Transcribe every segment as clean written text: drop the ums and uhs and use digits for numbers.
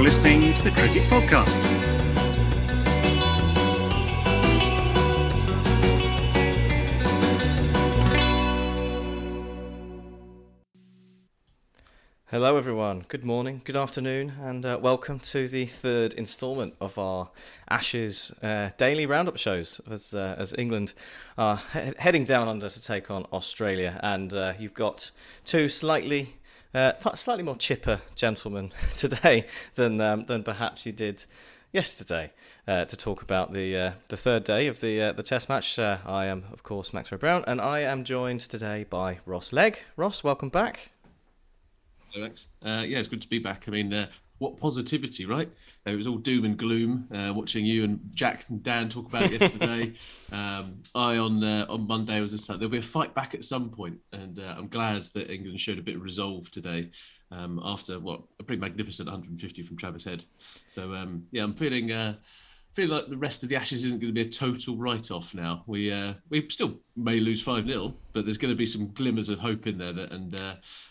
You're listening to the Cricket Podcast. Hello everyone, good morning, good afternoon, and welcome to the third instalment of our Ashes daily roundup shows as England are heading down under to take on Australia. And you've got two slightly more chipper gentlemen today than perhaps you did yesterday to talk about the third day of the Test match. I am, of course, Max Brown, and I am joined today by Ross Legg. Ross, welcome back. Hello, Max. Yeah, it's good to be back. I mean, what positivity, right? It was all doom and gloom watching you and Jack and Dan talk about it yesterday. On Monday was just like, there'll be a fight back at some point, and I'm glad that England showed a bit of resolve today after a pretty magnificent 150 from Travis Head. So yeah, I'm feeling like the rest of the Ashes isn't going to be a total write-off now. We still may lose 5-0, but there's going to be some glimmers of hope in there, and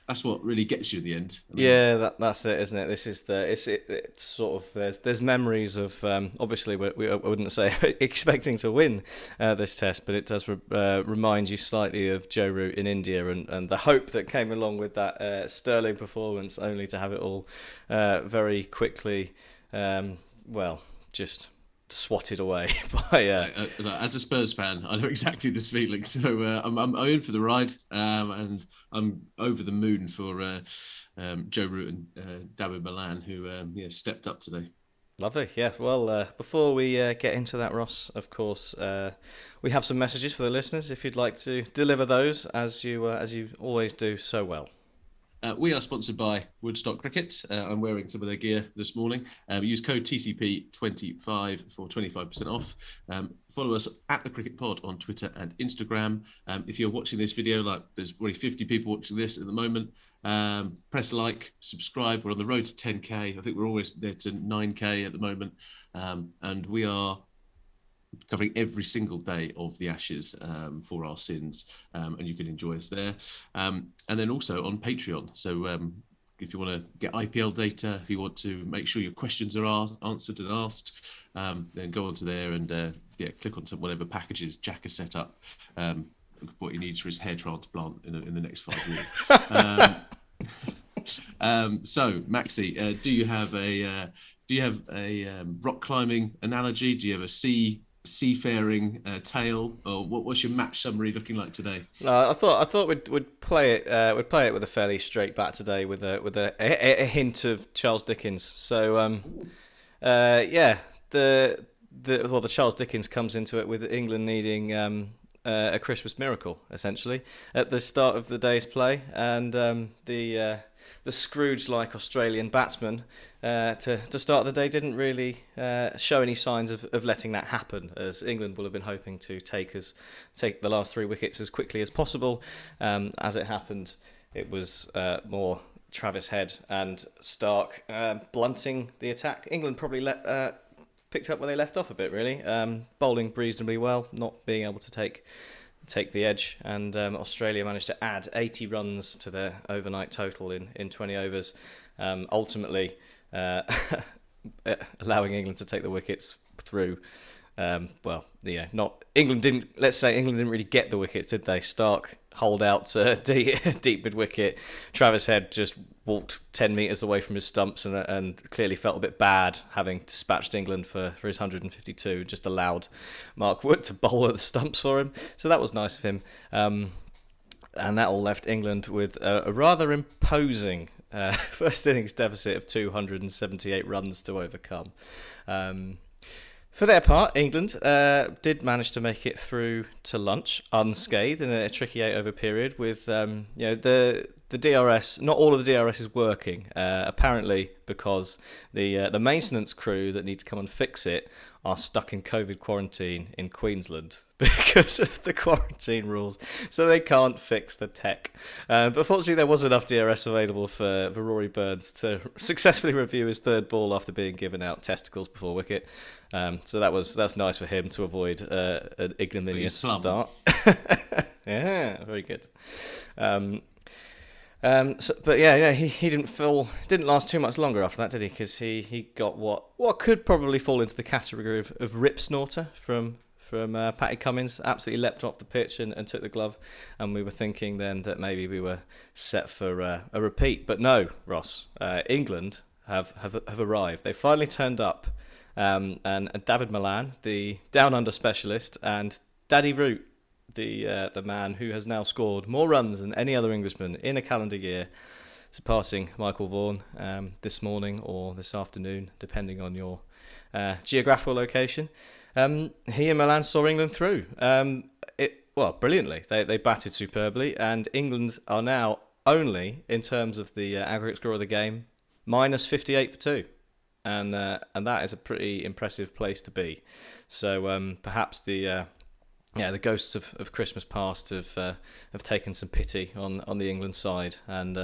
that's what really gets you in the end. Yeah, that's it, isn't it? This is it's sort of there's memories of obviously I wouldn't say expecting to win this Test, but it does remind you slightly of Joe Root in India and the hope that came along with that sterling performance, only to have it all very quickly, just swatted away by. As a Spurs fan, I know exactly this feeling. So I'm in for the ride, and I'm over the moon for Joe Root and David Malan, who stepped up today. Lovely, yeah. Well, before we get into that, Ross, of course, we have some messages for the listeners. If you'd like to deliver those, as you always do so well. We are sponsored by Woodstock Cricket. I'm wearing some of their gear this morning. Use code TCP25 for 25% off. Follow us at The Cricket Pod on Twitter and Instagram. If you're watching this video, like there's already 50 people watching this at the moment, press like, subscribe. We're on the road to 10K. I think we're always there to 9K at the moment. And we are covering every single day of the Ashes for our sins, and you can enjoy us there. And then also on Patreon. So if you want to get IPL data, if you want to make sure your questions are answered and asked, then go onto there and click on whatever packages Jack has set up. What he needs for his hair transplant in the next 5 years. So Maxi, do you have a rock climbing analogy? Do you have a seafaring tale, or what's your match summary looking like today? I thought we'd play it with a fairly straight bat today, with a hint of Charles Dickens. So the Charles Dickens comes into it with England needing a Christmas miracle essentially at the start of the day's play, and the Scrooge-like Australian batsman to start the day didn't really show any signs of letting that happen, as England will have been hoping to take the last 3 wickets as quickly as possible. As it happened, it was more Travis Head and Stark blunting the attack. England probably picked up where they left off a bit, really. Bowling reasonably well, not being able to take the edge, and Australia managed to add 80 runs to their overnight total in 20 overs, ultimately allowing England to take the wickets through. England didn't really get the wickets, did they? Stark holed out deep mid wicket. Travis Head just walked 10 metres away from his stumps and clearly felt a bit bad having dispatched England for his 152, just allowed Mark Wood to bowl at the stumps for him. So that was nice of him. And that all left England with a rather imposing first innings deficit of 278 runs to overcome. For their part, England did manage to make it through to lunch unscathed in a tricky 8-over period with the DRS. Not all of the DRS is working, apparently, because the maintenance crew that need to come and fix it are stuck in COVID quarantine in Queensland because of the quarantine rules, so they can't fix the tech. But fortunately, there was enough DRS available for Rory Burns to successfully review his third ball after being given out testicles before wicket. So that's nice for him to avoid an ignominious start. Yeah, very good. But yeah, he didn't last too much longer after that, did he? Because he got what could probably fall into the category of rip snorter from Patty Cummins. Absolutely leapt off the pitch and took the glove, and we were thinking then that maybe we were set for a repeat. But no, Ross, England have arrived. They finally turned up, and David Malan, the down under specialist, and Daddy Root, the man who has now scored more runs than any other Englishman in a calendar year, surpassing Michael Vaughan this morning or this afternoon, depending on your geographical location. He and Malan saw England through. Brilliantly. They batted superbly, and England are now only, in terms of the aggregate score of the game, minus 58 for 2. And that is a pretty impressive place to be. So perhaps the ghosts of Christmas past have taken some pity on the England side, and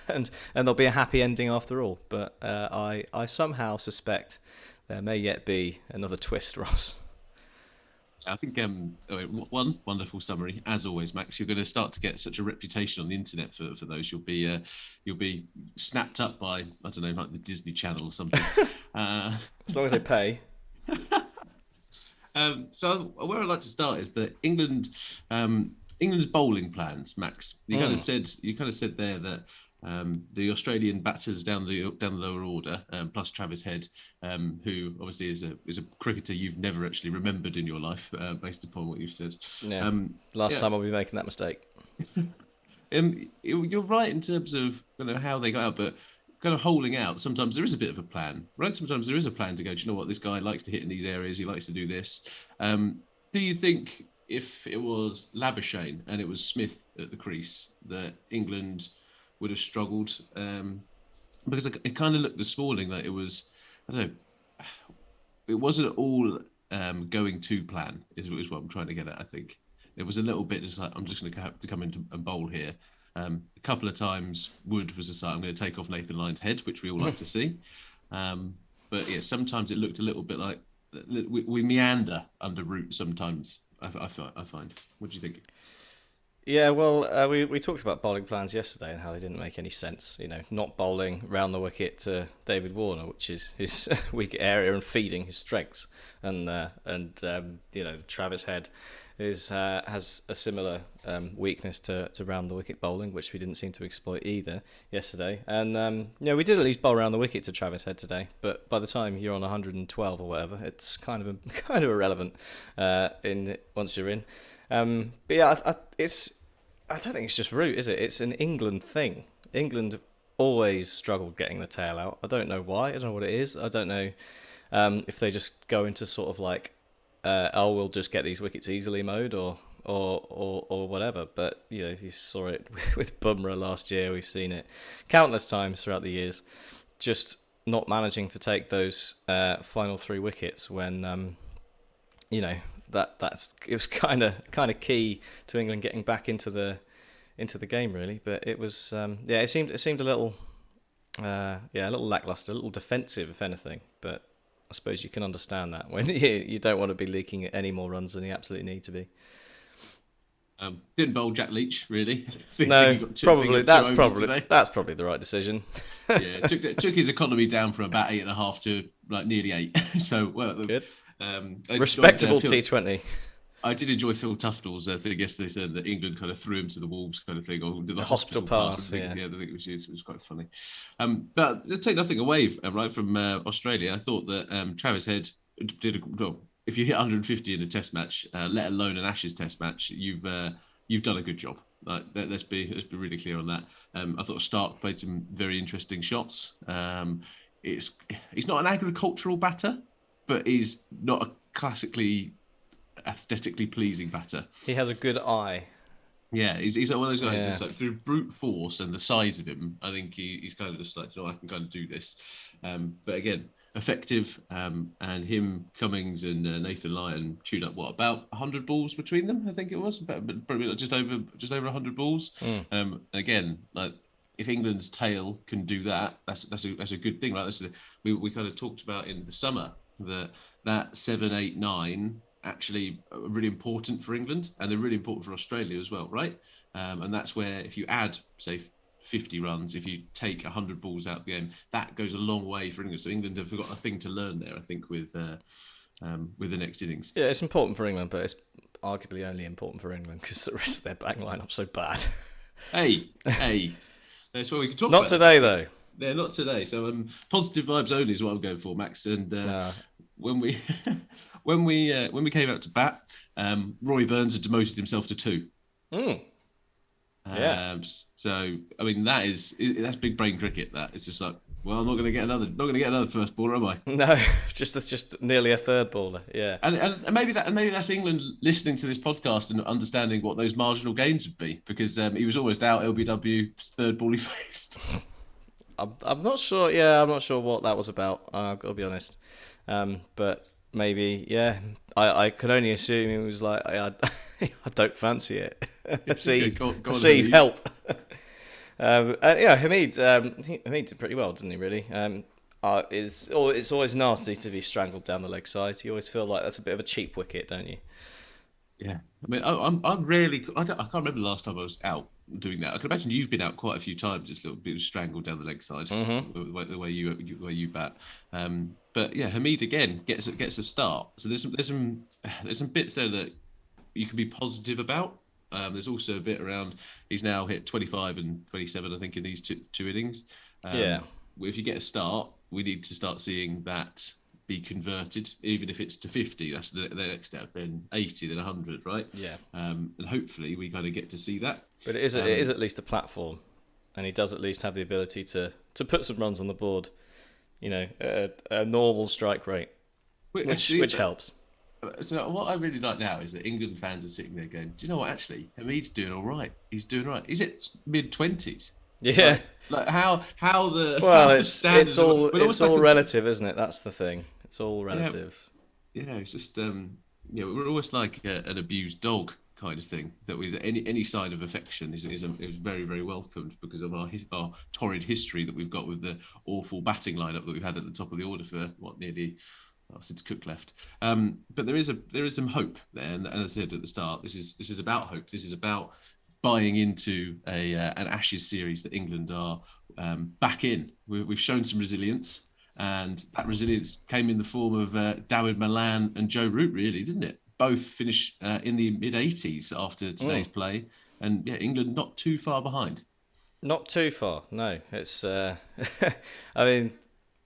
and there'll be a happy ending after all. But I somehow suspect there may yet be another twist, Ross. I think one wonderful summary, as always, Max. You're going to start to get such a reputation on the internet for those. You'll be snapped up by, I don't know, like the Disney Channel or something. As long as they pay. So where I'd like to start is that England's bowling plans, Max. You kind of said there that the Australian batters down the lower order, plus Travis Head, who obviously is a cricketer you've never actually remembered in your life, based upon what you've said. Yeah. Last time I'll be making that mistake. You're right in terms of how they got out, but kind of holding out. Sometimes there is a bit of a plan, right? Sometimes there is a plan to go, do you know what, this guy likes to hit in these areas, he likes to do this. Do you think if it was Labuschagne and it was Smith at the crease that England would have struggled? Because it kind of looked this morning like it was, I don't know, it wasn't all going to plan is what I'm trying to get at. I think it was a little bit just like, I'm just going to have to come in and bowl here. A couple of times Wood was just like, I'm going to take off Nathan Lyon's head, which we all like to see. But yeah, sometimes it looked a little bit like we meander under Root sometimes, I find. What do you think? Yeah, well, we talked about bowling plans yesterday and how they didn't make any sense. Not bowling round the wicket to David Warner, which is his weak area, and feeding his strengths. And Travis Head has a similar weakness to round the wicket bowling, which we didn't seem to exploit either yesterday. And we did at least bowl round the wicket to Travis Head today, but by the time you're on 112 or whatever, it's kind of irrelevant once you're in. But yeah, I don't think it's just Root, is it? It's an England thing. England always struggled getting the tail out. I don't know why. I don't know what it is. I don't know if they just go into sort of like, we'll just get these wickets easily mode or whatever. But you saw it with Bumrah last year. We've seen it countless times throughout the years. Just not managing to take those final 3 wickets when it was kind of key to England getting back into the game, really. But it was it seemed a little lackluster, a little defensive if anything. But I suppose you can understand that when you don't want to be leaking any more runs than you absolutely need to be. Didn't bowl Jack Leach, really. No, that's probably the right decision. Yeah, took his economy down from about 8.5 to like nearly 8. So good. Respectable T20. I did enjoy Phil Tufnell's thing yesterday, saying that England kind of threw him to the wolves, kind of thing, or the hospital pass. Yeah, I think it was quite funny. But to take nothing away right from Australia, I thought that Travis Head did if you hit 150 in a Test match, let alone an Ashes Test match, you've done a good job. Let's be really clear on that. I thought Stark played some very interesting shots. He's not an agricultural batter, but he's not a classically aesthetically pleasing batter. He has a good eye. Yeah, he's one of those guys. Just like through brute force and the size of him, I think he's kind of just like, I can kind of do this. But again, effective. And him, Cummings, and Nathan Lyon chewed up about 100 balls between them. I think it was probably just over 100 balls. Again, like, if England's tail can do that, that's a good thing, right? We kind of talked about in the summer that 7, 8, 9 actually are really important for England, and they're really important for Australia as well, right? And that's where if you add, say, 50 runs, if you take 100 balls out of the game, that goes a long way for England. So England have got a thing to learn there, I think, with the next innings. Yeah, it's important for England, but it's arguably only important for England because the rest of their back lineup's so bad. Hey, that's what we can talk Not about. Today, though. They're not today. So positive vibes only is what I'm going for, Max. And when we when we came out to bat, Roy Burns had demoted himself to 2. Yeah. So I mean that's big brain cricket. That it's just like, well, I'm not going to get another first baller, am I? No, just nearly a third baller. Yeah. And maybe that's England listening to this podcast and understanding what those marginal gains would be, because he was almost out LBW third ball he faced. I'm not sure. Yeah, I'm not sure what that was about. I've got to be honest. But maybe, yeah. I could only assume it was like, I don't fancy it. Steve, help. Hamid did pretty well, didn't he? Really. It's always nasty to be strangled down the leg side. You always feel like that's a bit of a cheap wicket, don't you? Yeah, I mean, I'm rarely. I can't remember the last time I was out doing that. I can imagine you've been out quite a few times, just a little bit strangled down the leg side, the way you bat. But yeah, Hamid again gets a start. So there's some bits there that you can be positive about. There's also a bit around he's now hit 25 and 27, I think, in these two innings. If you get a start, we need to start seeing that be converted, even if it's to 50. That's the next step. Then 80, then 100, right? Yeah. And hopefully we kind of get to see that. But it is at least a platform, and he does at least have the ability to put some runs on the board. You know, a normal strike rate, which helps. So what I really like now is that England fans are sitting there going, "Do you know what? Actually, Hamid's doing all right. He's doing all right. He's at mid-20s." Yeah. Like how the it's all relative, isn't it? That's the thing. It's all relative. Yeah, it's just we're almost like an abused dog kind of thing. That any sign of affection is very, very welcomed because of our torrid history that we've got with the awful batting lineup that we've had at the top of the order for since Cook left. But there is some hope there, and as I said at the start, this is about hope. This is about buying into an Ashes series that England are back in. We've shown some resilience, and that resilience came in the form of Dawid Malan and Joe Root, really, didn't it? Both finish in the mid-80s after today's play, and yeah, England not too far behind. Not too far, no. It's I mean,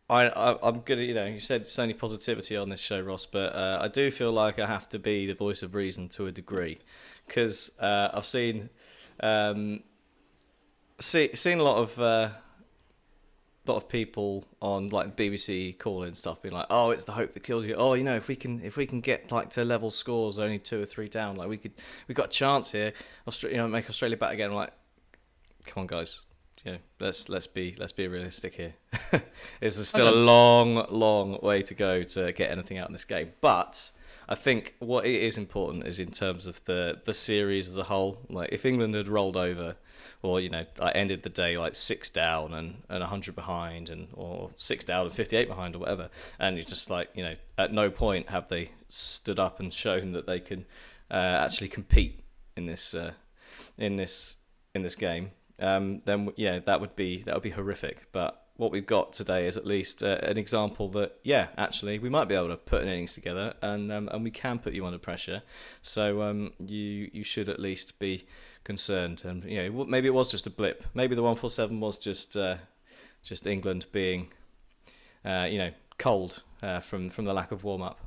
I'm good at, you said it's only positivity on this show, Ross, but I do feel like I have to be the voice of reason to a degree, because I've seen a lot of people on like BBC calling stuff being like, oh, it's the hope that kills you. Oh, if we can get like to level scores, only 2 or 3 down, like we got a chance here. Make Australia back again. I'm like, come on, guys. Let's be realistic here. There's still a long way to go to get anything out in this game. But I think what it is important is in terms of the series as a whole. Like if England had rolled over, or I ended the day like 6 down and 100 behind, or 6 down and 58 behind, or whatever, and it's just like at no point have they stood up and shown that they can actually compete in this game. Then that would be horrific. But what we've got today is at least an example that actually we might be able to put an innings together, and we can put you under pressure. So you should at least be concerned. And maybe it was just a blip. Maybe the 147 was just England being cold from the lack of warm up.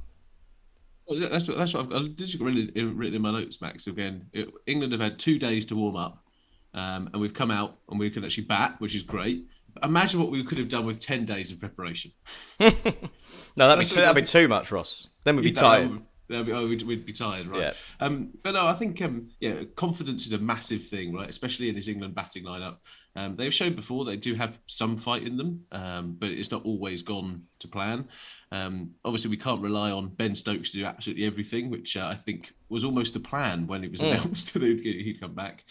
Well, that's what I've written in my notes, Max. Again, England have had 2 days to warm up. And we've come out and we can actually bat, which is great. But imagine what we could have done with 10 days of preparation. No, that'd be too much, Ross. Then we'd be tired. We'd be tired, right? Yeah. But no, I think confidence is a massive thing, right? Especially in this England batting lineup. They've shown before they do have some fight in them, but it's not always gone to plan. Obviously, we can't rely on Ben Stokes to do absolutely everything, which I think was almost the plan when it was announced that he'd come back.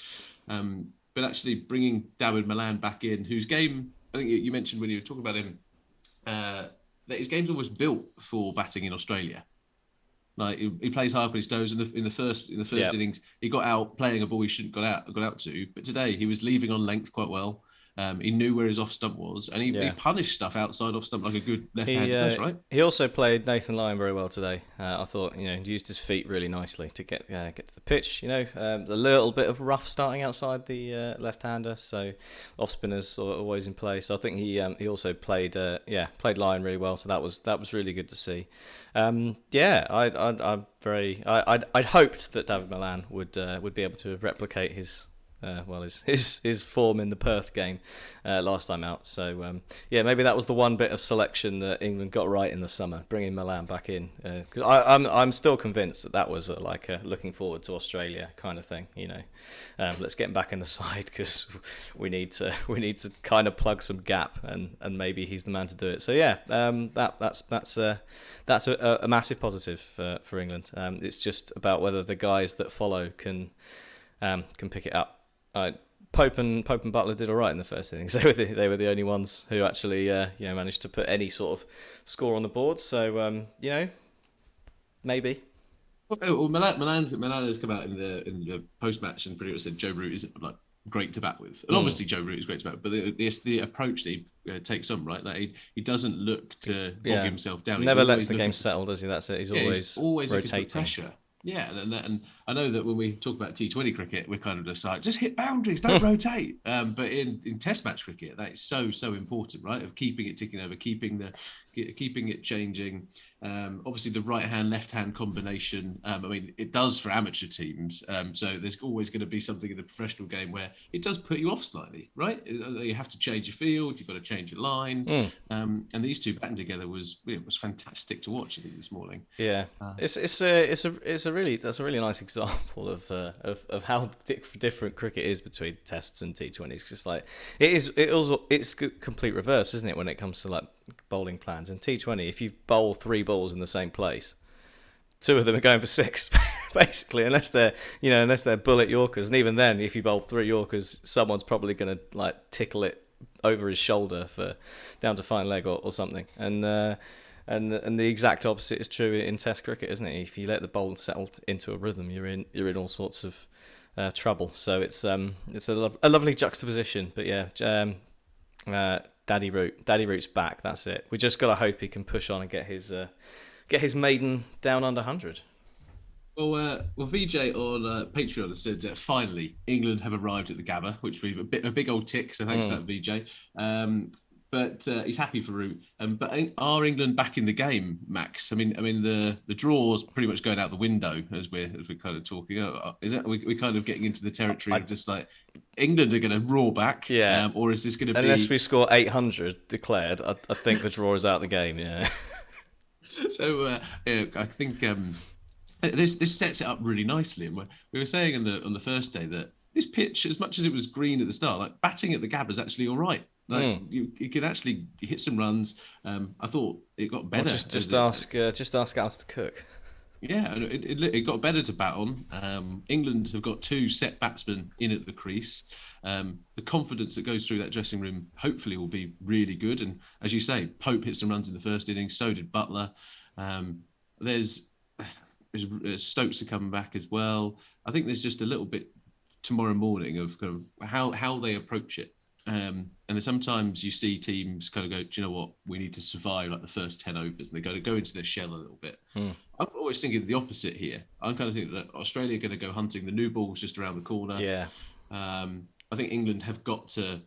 But actually bringing Dawid Malan back in, whose game, I think you mentioned when you were talking about him, that his game's almost built for batting in Australia. Like he plays high up on his toes in the first innings. He got out playing a ball he shouldn't got out to. But today he was leaving on length quite well. He knew where his off stump was, and he Yeah. punished stuff outside off stump like a good left-handed He best, right? he also played Nathan Lyon very well today. I thought he used his feet really nicely to get to the pitch. A little bit of rough starting outside the left-hander, so off spinners are always in play. So I think he also played Lyon really well. So that was really good to see. I'd hoped that David Malan would be able to replicate his form in the Perth game last time out. So maybe that was the one bit of selection that England got right in the summer, bringing Malan back in. Because I'm still convinced that was a looking forward to Australia kind of thing. Let's get him back in the side because we need to kind of plug some gap, and maybe he's the man to do it. So that's a massive positive for England. It's just about whether the guys that follow can pick it up. Pope and Butler did all right in the first innings. They were the only ones who actually managed to put any sort of score on the board. So maybe. Well, Milan has come out in the post match and pretty much said Joe Root is great to bat with, and obviously Joe Root is great to bat with. But the approach that he takes on, right? Like he doesn't look to bog himself down. Never lets the game settle, does he? That's it. He's always rotating. Pressure. Yeah, and I know that when we talk about T20 cricket, we're kind of just like, just hit boundaries, don't rotate. But in Test match cricket, that is so important, right? Of keeping it ticking over, keeping it changing. Obviously, the right-hand, left-hand combination. It does for amateur teams. So there's always going to be something in the professional game where it does put you off slightly, right? You have to change your field. You've got to change your line. And these two batting together was fantastic to watch. I think this morning. Yeah, it's a really nice example of how different cricket is between Tests and T20s. Because it's complete reverse, isn't it, when it comes to bowling plans? In T20, if you bowl 3 balls in the same place, 2 of them are going for 6, basically, unless they're bullet Yorkers. And even then, if you bowl 3 Yorkers, someone's probably going to tickle it over his shoulder for down to fine leg or something. And the exact opposite is true in Test cricket, isn't it? If you let the bowl settle into a rhythm, you're in all sorts of trouble. So it's a lovely juxtaposition. But Daddy Root's back. That's it. We just got to hope he can push on and get his maiden down under 100. Well, VJ on Patreon has said finally England have arrived at the Gabba, which we've a big old tick. So thanks for that, VJ. But he's happy for Root. But are England back in the game, Max? The draw's pretty much going out the window as we're kind of talking. Is it? We're kind of getting into the territory of just like England are going to roar back. Yeah. Or is this going to be? Unless we score 800 declared, I think the draw is out of the game. Yeah. So I think this sets it up really nicely. And we were saying on the first day that this pitch, as much as it was green at the start, batting at the Gabba is actually all right. You can actually hit some runs. I thought it got better. Well, just ask Alistair Cook. Yeah, it got better to bat on. England have got 2 set batsmen in at the crease. The confidence that goes through that dressing room hopefully will be really good. And as you say, Pope hit some runs in the first innings. So did Butler. There's Stokes to come back as well. I think there's just a little bit tomorrow morning of kind of how they approach it. And then sometimes you see teams kind of go, do you know what? We need to survive the first 10 overs, and they go into their shell a little bit. I'm always thinking the opposite here. I'm kind of thinking that Australia are going to go hunting. The new ball's just around the corner. Yeah. I think England have got to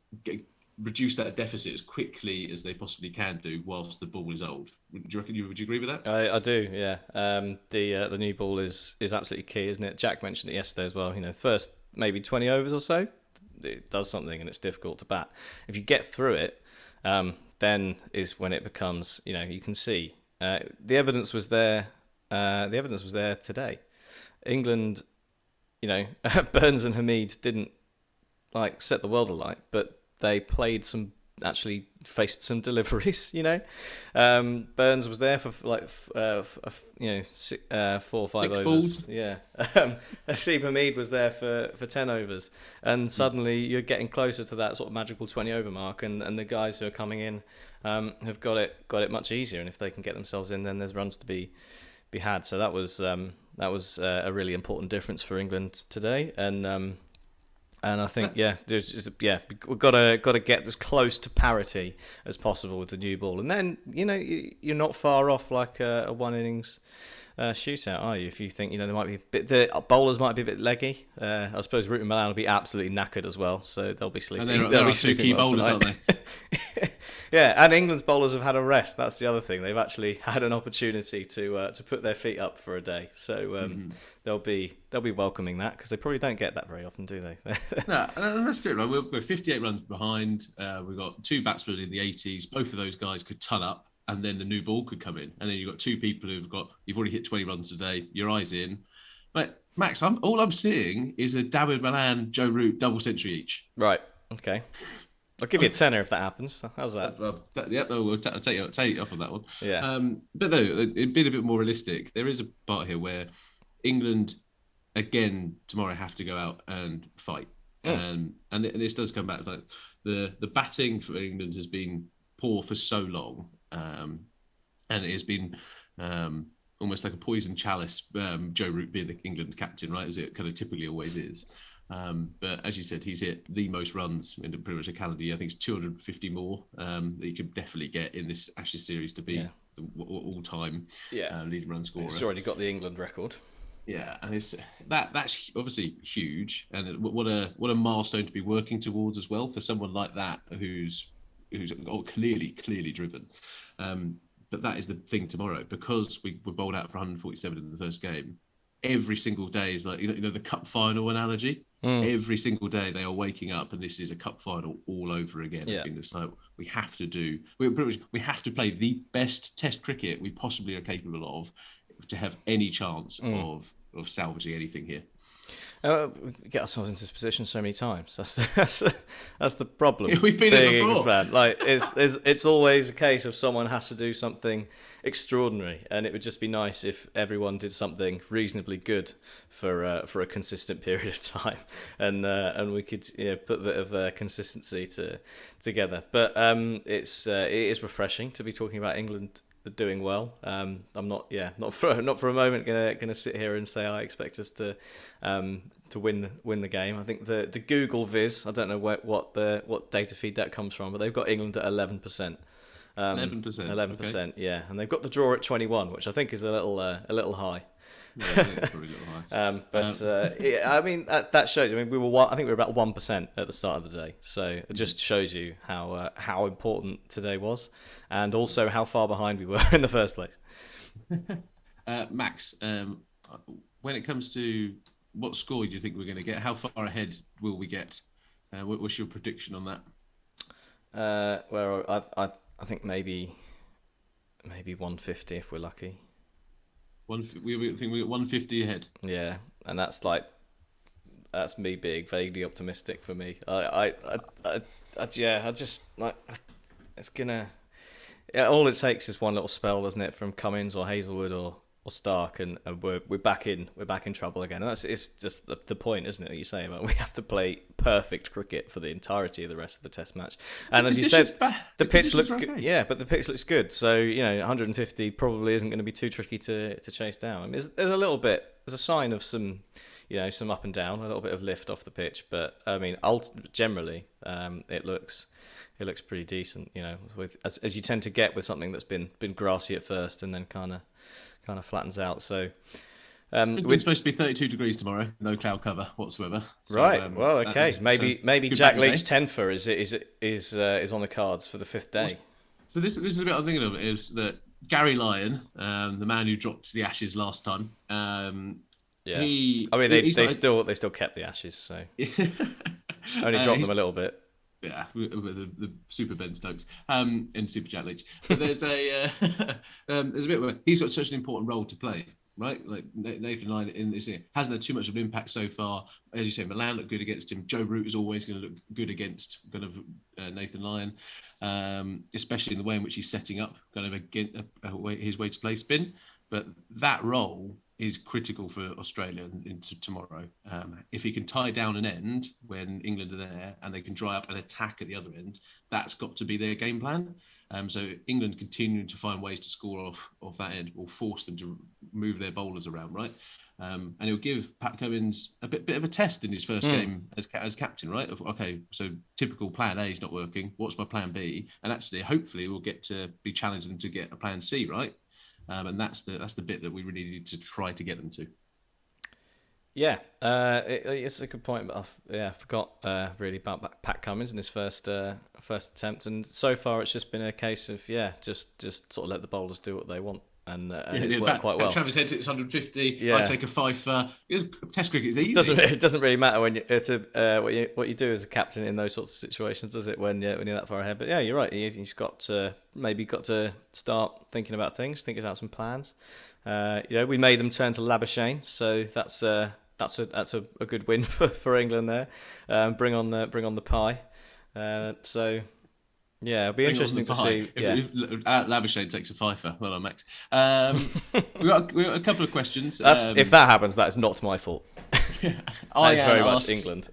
reduce that deficit as quickly as they possibly can do whilst the ball is old. Would you agree with that? I do, yeah. The new ball is absolutely key, isn't it? Jack mentioned it yesterday as well. First maybe 20 overs or so, it does something and it's difficult to bat. If you get through it, then is when it becomes, you can see. The evidence was there. The evidence was there today. England, Burns and Hamid didn't set the world alight, but they actually faced some deliveries. Burns was there for 4 or 5 overs. Yeah, Aseem Hamid was there for 10 overs, and suddenly you're getting closer to that sort of magical 20 over mark, and the guys who are coming in have got it much easier, and if they can get themselves in, then there's runs to be had. So that was a really important difference for England today, and And I think, we've got to get as close to parity as possible with the new ball, and then you're not far off like a one innings shootout, are you? If you think there might be the bowlers might be a bit leggy. I suppose Root and Malan will be absolutely knackered as well, so they'll be sleeping. And they'll be sleeping well bowlers, aren't they? Yeah, and England's bowlers have had a rest. That's the other thing. They've actually had an opportunity to put their feet up for a day. So they'll be welcoming that, because they probably don't get that very often, do they? No, and let's do it. Right? We're 58 runs behind. We've got two batsmen in the 80s. Both of those guys could ton up, and then the new ball could come in. And then you've got two people you've already hit 20 runs today. Your eyes in. But Max, all I'm seeing is a Dawid Malan, Joe Root double century each. Right. Okay. I'll give you a tenner if that happens. How's that? We'll take you up on that one. Yeah. But no, it'd be a bit more realistic. There is a part here where England, again, tomorrow have to go out and fight. And this does come back. Like the batting for England has been poor for so long. And it has been almost like a poison chalice, Joe Root being the England captain, right? As it kind of typically always is. But as you said, he's hit the most runs in pretty much a calendar year. I think it's 250 more that he could definitely get in this Ashes series to be the all-time leading run scorer. He's already got the England record. Yeah, and that's obviously huge, and what a milestone to be working towards as well for someone like that who's clearly driven. But that is the thing tomorrow, because we were bowled out for 147 in the first game. Every single day is like the cup final analogy. Every single day they are waking up, and this is a cup final all over again. Yeah. It's like we have to play the best Test cricket we possibly are capable of to have any chance of salvaging anything here. We get ourselves into this position so many times. That's the problem. We've been here before. Fan. Like it's always a case of someone has to do something extraordinary, and it would just be nice if everyone did something reasonably good for a consistent period of time, and we could put a bit of consistency together. But it is refreshing to be talking about England doing well. I'm not for a moment gonna sit here and say I expect us to win the game. I think the Google Viz, I don't know what data feed that comes from, but they've got England at 11%. 11%, yeah, and they've got the draw at 21, which I think is a little high. Yeah, I think it's probably a little high. I mean that shows. I mean I think we were about 1% at the start of the day, so it just shows you how important today was, and also how far behind we were in the first place. Max, when it comes to what score do you think we're going to get? How far ahead will we get? What's your prediction on that? Well, I think maybe 150 if we're lucky. We think we got 150 ahead. Yeah, and that's me being vaguely optimistic for me. It's gonna. Yeah, all it takes is one little spell, doesn't it, from Cummins or Hazelwood or Stark, and we're back in trouble again. And it's just the point, isn't it? That you say about we have to play perfect cricket for the entirety of the rest of the Test match. And as you said, the pitch looks good. Okay. Yeah, but the pitch looks good. So 150 probably isn't going to be too tricky to chase down. I mean, there's a little bit. There's a sign of some up and down, a little bit of lift off the pitch. But I mean, generally, it looks pretty decent. With as you tend to get with something that's been grassy at first and then kind of flattens out. So we're supposed to be 32 degrees tomorrow, no cloud cover whatsoever. So, right. Well, okay. Maybe Jack Leach Tenfer is on the cards for the fifth day. So this is the bit I'm thinking of, is that Gary Lyon, the man who dropped the Ashes last time. They still kept the Ashes, so only dropped them a little bit. Yeah, with the Super Ben Stokes and Super Jack Leach. But there's a bit where he's got such an important role to play, right? Like Nathan Lyon in this year hasn't had too much of an impact so far. As you say, Malan looked good against him. Joe Root is always going to look good against kind of Nathan Lyon, especially in the way in which he's setting up kind of his way to play spin. But that role is critical for Australia into tomorrow. If he can tie down an end when England are there and they can dry up and attack at the other end, that's got to be their game plan. So England continuing to find ways to score off that end will force them to move their bowlers around, right? and he'll give Pat Cummins a bit of a test in his first game as captain, right? Okay, so typical plan A is not working. What's my plan B? And actually, hopefully, we'll get to be challenging them to get a plan C, right? And that's the bit that we really need to try to get them to. Yeah, it's a good point. But I forgot really about Pat Cummins in his first attempt, and so far it's just been a case of just sort of let the bowlers do what they want, and it's worked quite well. Travis Head hits 150. Yeah. I take a fifer. Test cricket is easy. It doesn't really matter when what you do as a captain in those sorts of situations, does it? When you're that far ahead. But yeah, you're right. He's got to start thinking about things, thinking about some plans. We made them turn to Labuschagne, so that's a good win for England there. Bring on the pie. So yeah, it'll be interesting to see. If Labuschagne takes a fifer. Well done, Max. we got a couple of questions. If that happens, that is not my fault. That is very much England.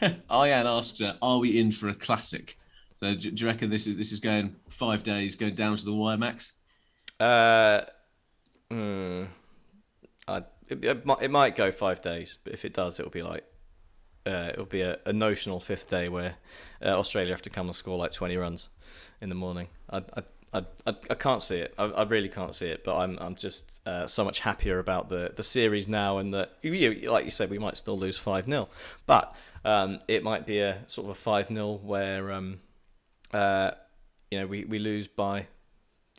Ian asks, "Are we in for a classic?" So do you reckon this is going 5 days, going down to the wire, Max? It might go 5 days, but if it does, it'll be like it'll be a notional fifth day where Australia have to come and score like 20 runs in the morning. I can't see it. I really can't see it. But I'm just so much happier about the series now, and that like you said, we might still lose 5-0, but it might be a sort of a 5-0 where we lose by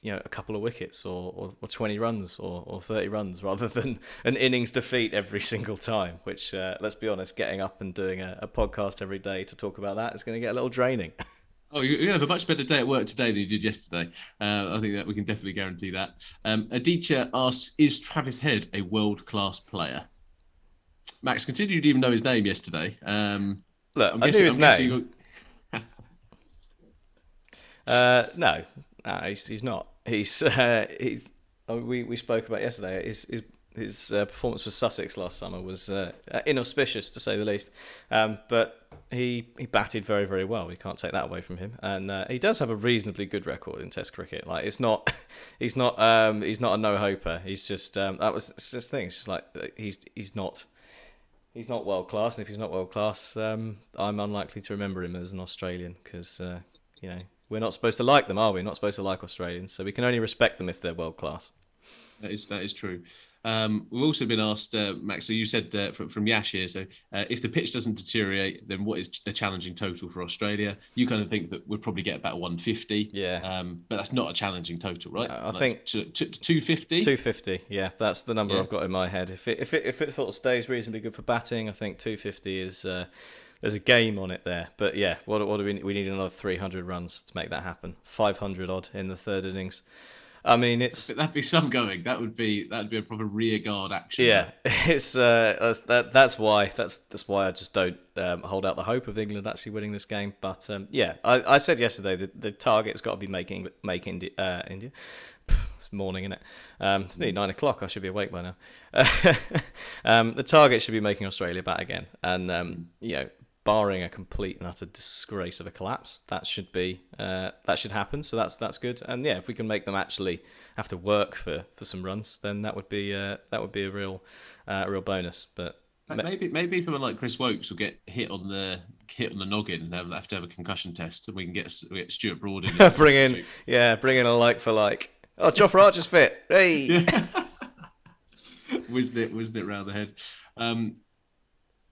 a couple of wickets or 20 runs or 30 runs rather than an innings defeat every single time, which let's be honest, getting up and doing a podcast every day to talk about that is going to get a little draining. Oh, you're going to have a much better day at work today than you did yesterday. I think that we can definitely guarantee that. Aditya asks, is Travis Head a world-class player? Max, consider you didn't even know his name yesterday. Look, I knew his name. No, he's not. He's we spoke about yesterday. His performance for Sussex last summer was inauspicious to say the least. But he batted very, very well. We can't take that away from him, and he does have a reasonably good record in Test cricket. Like he's not a no-hoper. He's just it's just thing. It's just like he's not world class, and if he's not world class, I'm unlikely to remember him as an Australian because we're not supposed to like them, are we? Not supposed to like Australians, so we can only respect them if they're world class. That is true. We've also been asked, Max. So you said from Yash here. So if the pitch doesn't deteriorate, then what is a challenging total for Australia? You kind of think that we'll probably get about 150. Yeah. But that's not a challenging total, right? I think 250. 250. Yeah, that's the number I've got in my head. If it sort of stays reasonably good for batting, I think 250 is. There's a game on it there, but yeah, what do we need another 300 runs to make that happen? 500 odd in the third innings. I mean, that'd be some going. That'd be a proper rear guard action. Yeah, it's that's why I just don't hold out the hope of England actually winning this game. But I said yesterday that the target's got to be make India. It's morning, isn't it? It's nearly 9 o'clock. I should be awake by now. The target should be making Australia bat again, and barring a complete and utter disgrace of a collapse, that should happen. So that's good. And yeah, if we can make them actually have to work for some runs, then that would be a real bonus. But maybe someone like Chris Wokes will get hit on the noggin and they'll have to have a concussion test, and we can get Stuart Broad in. bring in a like for like. Oh, Jofra Archer's fit. Hey. Yeah. Whizzed it round the head. And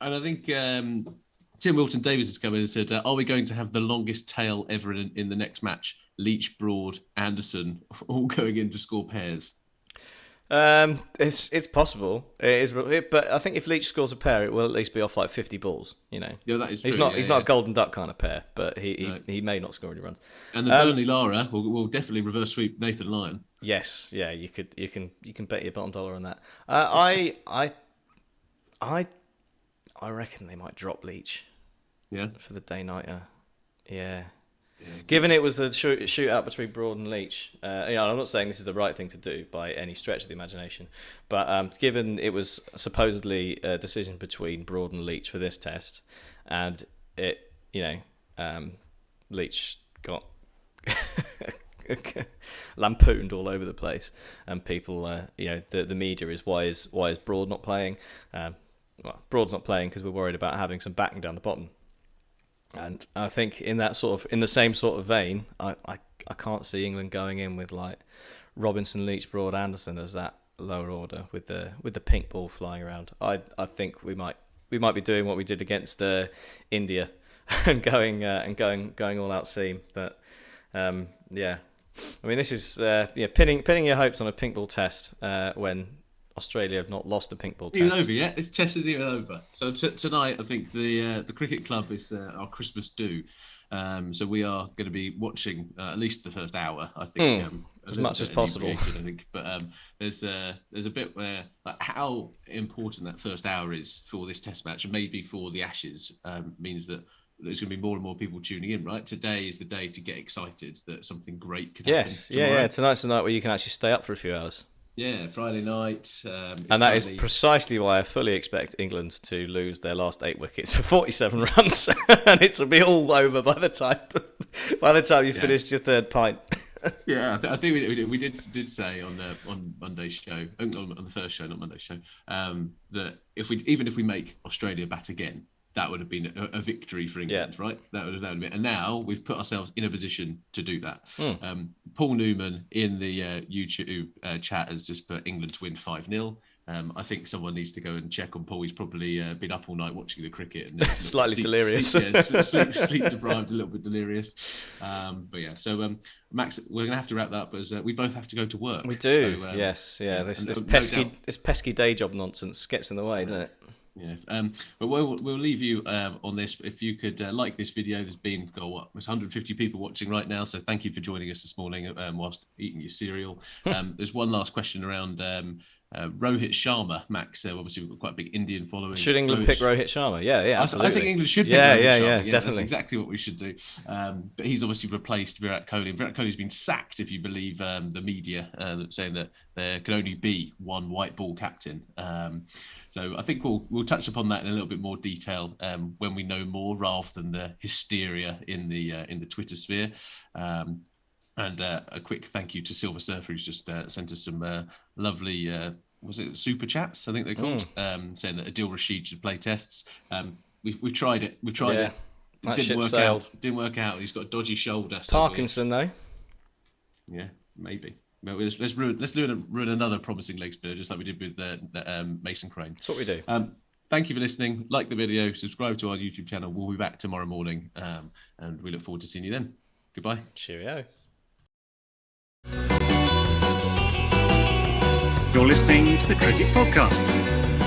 I think Tim Wilton Davis has come in and said, are we going to have the longest tail ever in the next match? Leach, Broad, Anderson, all going in to score pairs. It's possible. It is, but I think if Leach scores a pair, it will at least be off like 50 balls. Yeah, that is true. He's not a golden duck kind of pair, but he may not score any runs. And the Burnley Lara will definitely reverse sweep Nathan Lyon. Yes, yeah, you can bet your bottom dollar on that. I reckon they might drop Leach. Yeah. For the day-nighter. Yeah. Given it was a shootout between Broad and Leach, I'm not saying this is the right thing to do by any stretch of the imagination, but given it was supposedly a decision between Broad and Leach for this test, and it, Leach got lampooned all over the place, and people, the media is why is Broad not playing? Well, Broad's not playing because we're worried about having some backing down the bottom. And I think in the same sort of vein, I can't see England going in with like Robinson, Leach, Broad, Anderson as that lower order with the pink ball flying around. I think we might be doing what we did against India and going all out seam. But yeah, I mean this is pinning your hopes on a pink ball test when Australia have not lost a pink ball test. Even over yet? The test isn't even over. So tonight, I think the cricket club is our Christmas do. So we are going to be watching at least the first hour. I think as much as possible. I think, but there's a bit where how important that first hour is for this Test match, and maybe for the Ashes, means that there's going to be more and more people tuning in. Right, today is the day to get excited that something great could happen. Yes, yeah. Tonight's the night where you can actually stay up for a few hours. Yeah, Friday night. And that is precisely why I fully expect England to lose their last 8 wickets for 47 runs, and it'll be all over by the time you finished your third pint. Yeah, I think we did say on Monday's show, on the first show, not Monday's show, that even if we make Australia bat again, that would have been a victory for England, right? That would have been. And now we've put ourselves in a position to do that. Paul Newman in the YouTube chat has just put England to win 5-0. I think someone needs to go and check on Paul. He's probably been up all night watching the cricket. And slightly delirious. Sleep deprived, a little bit delirious. But yeah, so Max, we're going to have to wrap that up as we both have to go to work. We do, so, yes. Yeah, this pesky day job nonsense gets in the way, doesn't it? Yeah, but we'll leave you on this. If you could like this video, there's 150 people watching right now, so thank you for joining us this morning whilst eating your cereal. There's one last question around Rohit Sharma, Max. Obviously, we've got quite a big Indian following. Should England pick Rohit Sharma? Yeah, absolutely. I think England should pick Rohit Sharma. Yeah, definitely. That's exactly what we should do. But he's obviously replaced Virat Kohli. Virat Kohli's been sacked, if you believe the media, saying that there can only be one white ball captain. So I think we'll touch upon that in a little bit more detail when we know more, rather than the hysteria in the Twitter sphere. And a quick thank you to Silver Surfer, who's just sent us some lovely, was it super chats? I think they're called, saying that Adil Rashid should play tests. We've tried it. It didn't work out. He's got a dodgy shoulder. So Parkinson though. Yeah, maybe. Well, let's ruin another promising leg spinner, just like we did with Mason Crane. That's what we do. Thank you for listening. Like the video, subscribe to our YouTube channel. We'll be back tomorrow morning, and we look forward to seeing you then. Goodbye. Cheerio. You're listening to the Cricket Podcast.